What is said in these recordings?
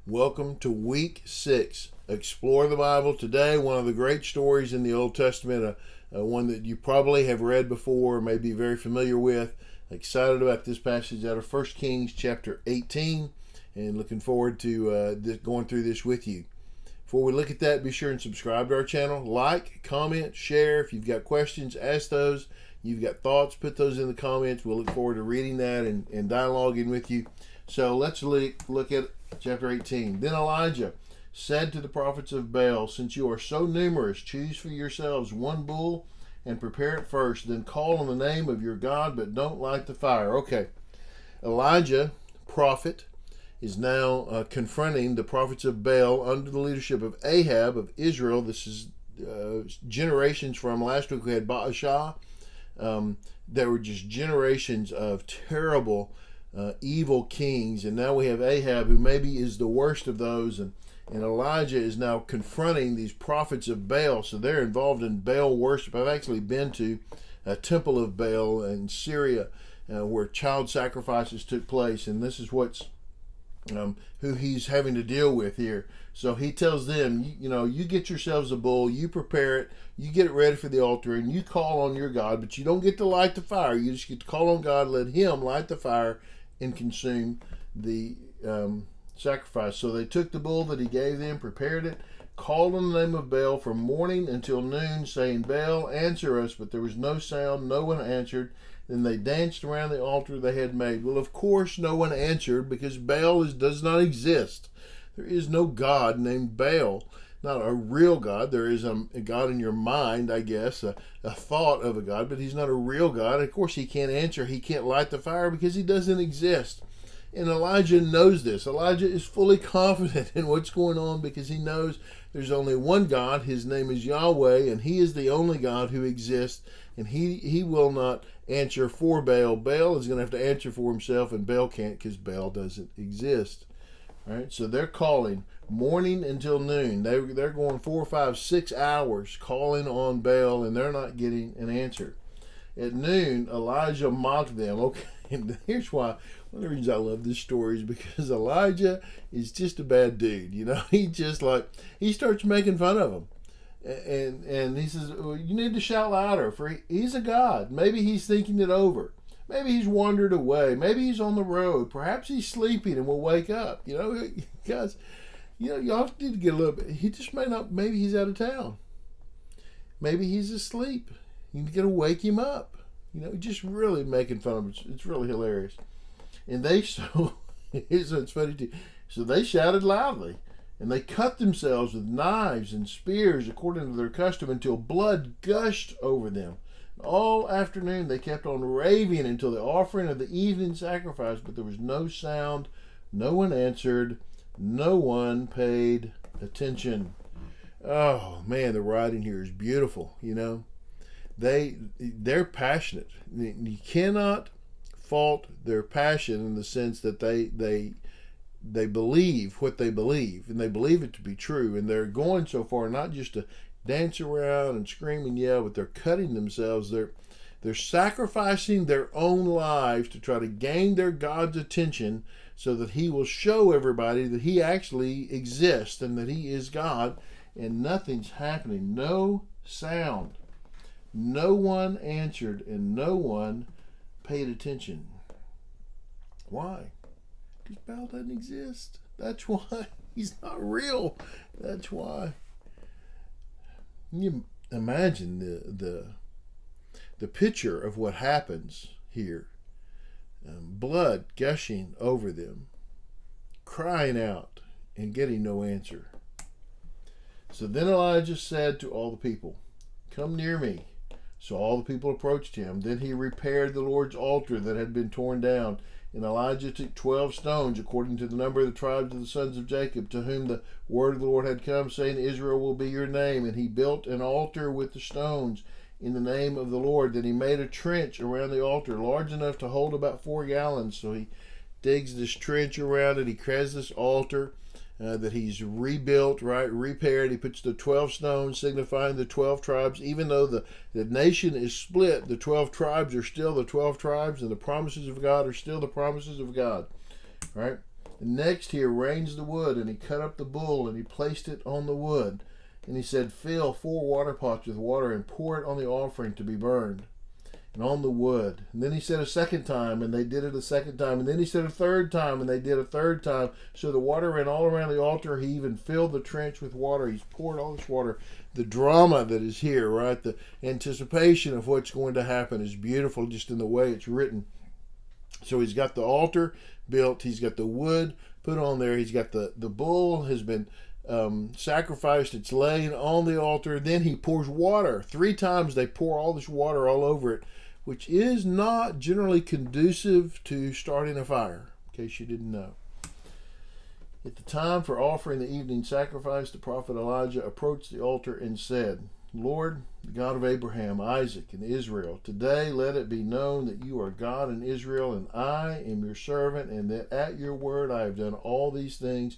Welcome to week 6. Explore the Bible today. One of the great stories in the Old Testament, one that you probably have read before, or may be very familiar with. Excited about this passage out of 1 Kings chapter 18, and looking forward to going through this with you. Before we look at that, be sure and subscribe to our channel. Like, comment, share. If you've got questions, ask those. You've got thoughts, put those in the comments. We'll look forward to reading that and dialoguing with you. So let's look at chapter 18. Then Elijah said to the prophets of Baal, "Since you are so numerous, choose for yourselves one bull and prepare it first. Then call on the name of your God, but don't light the fire." Okay, Elijah, prophet, is now confronting the prophets of Baal under the leadership of Ahab of Israel. This is generations from last week. We had Baal. There were just generations of terrible evil kings, and now we have Ahab, who maybe is the worst of those, and Elijah is now confronting these prophets of Baal. So they're involved in Baal worship. I've actually been to a temple of Baal in Syria where child sacrifices took place, and this is who he's having to deal with here. So he tells them, you get yourselves a bull, you prepare it, you get it ready for the altar, and you call on your God, but you don't get to light the fire. You just get to call on God, let him light the fire and consume the sacrifice. So they took the bull that he gave them, prepared it, called on the name of Baal from morning until noon, saying, "Baal, answer us." But there was no sound, no one answered. Then they danced around the altar they had made. Well, of course, no one answered, because Baal does not exist. There is no God named Baal, not a real God. There is a God in your mind, I guess, a thought of a God, but he's not a real God. Of course, he can't answer. He can't light the fire because he doesn't exist. And Elijah knows this. Elijah is fully confident in what's going on because he knows there's only one God. His name is Yahweh, and he is the only God who exists, and he will not answer for Baal. Baal is going to have to answer for himself, and Baal can't because Baal doesn't exist. All right, so they're calling morning until noon. They're going 4, 5, 6 hours calling on Baal, and they're not getting an answer. At noon, Elijah mocked them. Okay, and here's why. One of the reasons I love this story is because Elijah is just a bad dude. He starts making fun of them. And he says, well, you need to shout louder, for he's a god. Maybe he's thinking it over. Maybe he's wandered away. Maybe he's on the road. Perhaps he's sleeping and will wake up. Guys, y'all need to get a little bit. He just may not. Maybe he's out of town. Maybe he's asleep. You got to wake him up. Just really making fun of him. It's really hilarious. And it's funny too. So they shouted loudly. And they cut themselves with knives and spears according to their custom until blood gushed over them. All afternoon they kept on raving until the offering of the evening sacrifice, but there was no sound, no one answered, no one paid attention. Oh man, the writing here is beautiful. They're passionate. You cannot fault their passion in the sense that they believe what they believe, and they believe it to be true, and they're going so far not just to dance around and scream and yell, but they're cutting themselves. They're sacrificing their own lives to try to gain their God's attention so that he will show everybody that he actually exists and that he is God, and nothing's happening. No sound. No one answered, and no one paid attention. Why? Because Baal doesn't exist. That's why. He's not real. That's why. You imagine the picture of what happens here. Blood gushing over them, crying out and getting no answer. So then Elijah said to all the people, "Come near me." So all the people approached him. Then he repaired the Lord's altar that had been torn down. And Elijah took 12 stones, according to the number of the tribes of the sons of Jacob, to whom the word of the Lord had come, saying, "Israel will be your name." And he built an altar with the stones in the name of the Lord. Then he made a trench around the altar, large enough to hold about 4 gallons. So he digs this trench around it. He creates this altar that he's rebuilt, repaired. He puts the 12 stones signifying the 12 tribes. Even though the nation is split, the 12 tribes are still the 12 tribes, and the promises of God are still the promises of God. Right? And next he arranged the wood, and he cut up the bull, and he placed it on the wood. And he said, fill 4 water pots with water, and pour it on the offering to be burned, and on the wood. And then he said a second time, and they did it a second time. And then he said a third time, and they did a third time. So the water ran all around the altar. He even filled the trench with water. He's poured all this water. The drama that is here, right? The anticipation of what's going to happen is beautiful just in the way it's written. So he's got the altar built. He's got the wood put on there. He's got the bull has been sacrificed. It's laying on the altar. Then he pours water. 3 times they pour all this water all over it, which is not generally conducive to starting a fire, in case you didn't know. At the time for offering the evening sacrifice, the prophet Elijah approached the altar and said, Lord, the God of Abraham, Isaac, and Israel, today let it be known that you are God in Israel, and I am your servant, and that at your word I have done all these things.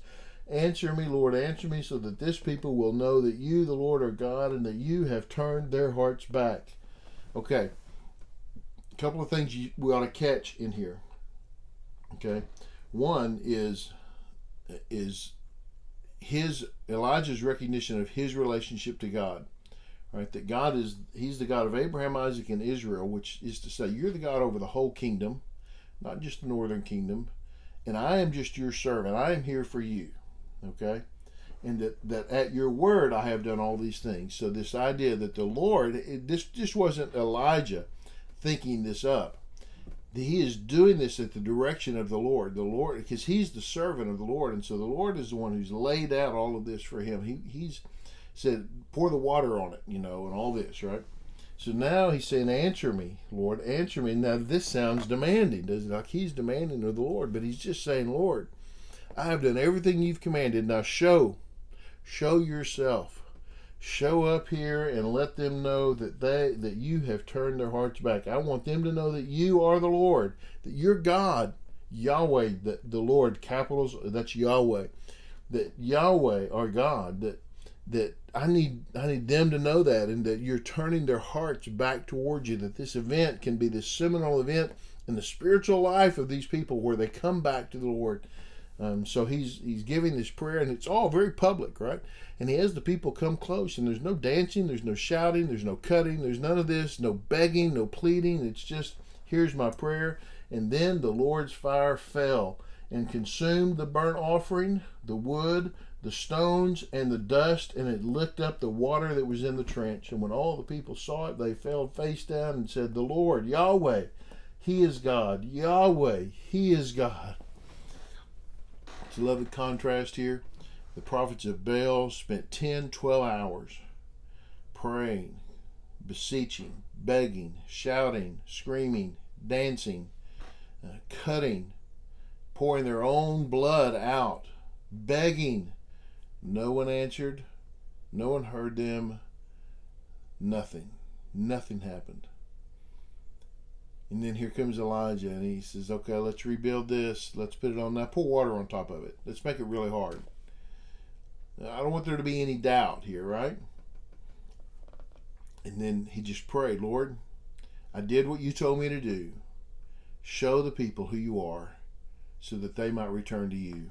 Answer me, Lord, answer me, so that this people will know that you, the Lord, are God, and that you have turned their hearts back. Okay, a couple of things we ought to catch in here. Okay, one is Elijah's recognition of his relationship to God. Right, that God he's the God of Abraham, Isaac, and Israel, which is to say, you're the God over the whole kingdom, not just the northern kingdom, and I am just your servant. I am here for you, okay? And that at your word I have done all these things. So this idea that the Lord, this just wasn't Elijah thinking this up. He is doing this at the direction of the Lord, because he's the servant of the Lord, and so the Lord is the one who's laid out all of this for him. He's said, pour the water on it, and all this, right? So now he's saying, answer me, Lord, answer me. Now this sounds demanding, doesn't it? Like he's demanding of the Lord, but he's just saying, Lord, I have done everything you've commanded. Now show yourself. Show up here and let them know that you have turned their hearts back. I want them to know that you are the Lord, that you're God, Yahweh, the Lord, capitals, that's Yahweh, that Yahweh are God, that I need them to know that, and that you're turning their hearts back towards you, that this event can be this seminal event in the spiritual life of these people where they come back to the Lord. So he's giving this prayer, and it's all very public, right? And he has the people come close, and there's no dancing, there's no shouting, there's no cutting, there's none of this, no begging, no pleading. It's just, here's my prayer. And then the Lord's fire fell and consumed the burnt offering, the wood, the stones, and the dust, and it licked up the water that was in the trench. And when all the people saw it, they fell face down and said, the Lord, Yahweh, he is God. Yahweh, he is God. It's a lovely contrast here. The prophets of Baal spent 10-12 hours praying, beseeching, begging, shouting, screaming, dancing, cutting, pouring their own blood out, begging. No one answered. No one heard them. Nothing. Nothing happened. And then here comes Elijah, and he says, okay, let's rebuild this. Let's put it on now. Pour water on top of it. Let's make it really hard. I don't want there to be any doubt here, right? And then he just prayed, Lord, I did what you told me to do. Show the people who you are so that they might return to you.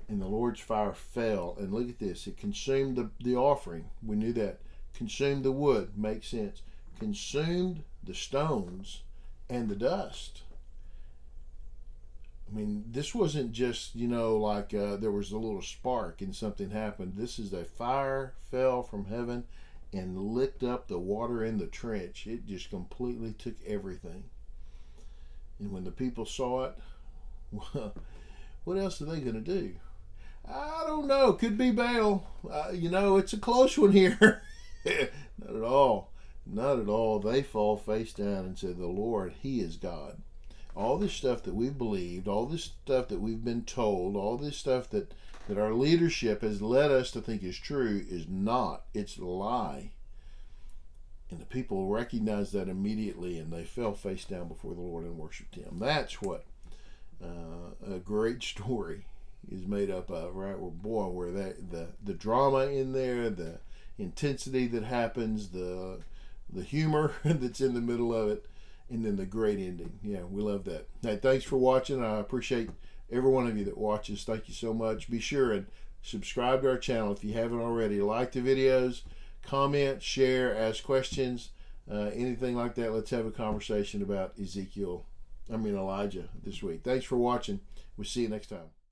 And the Lord's fire fell, and look at this. It consumed the offering. We knew that. Consumed the wood. Makes sense. Consumed the stones and the dust. I mean, this wasn't just, like there was a little spark and something happened. This is a fire fell from heaven and licked up the water in the trench. It just completely took everything. And when the people saw it, well, what else are they going to do? I don't know. Could be Baal. It's a close one here. Not at all. Not at all. They fall face down and say, the Lord, he is God. All this stuff that we've believed, all this stuff that we've been told, all this stuff that our leadership has led us to think is true is not. It's a lie. And the people recognized that immediately, and they fell face down before the Lord and worshiped him. That's what a great story is made up of, right? Where the drama in there, the intensity that happens, the humor that's in the middle of it, and then the great ending. Yeah, we love that. Hey, thanks for watching. I appreciate every one of you that watches, thank you so much. Be sure and subscribe to our channel if you haven't already. Like the videos, comment, share, ask questions, anything like that. Let's have a conversation about Elijah this week. Thanks for watching. We'll see you next time.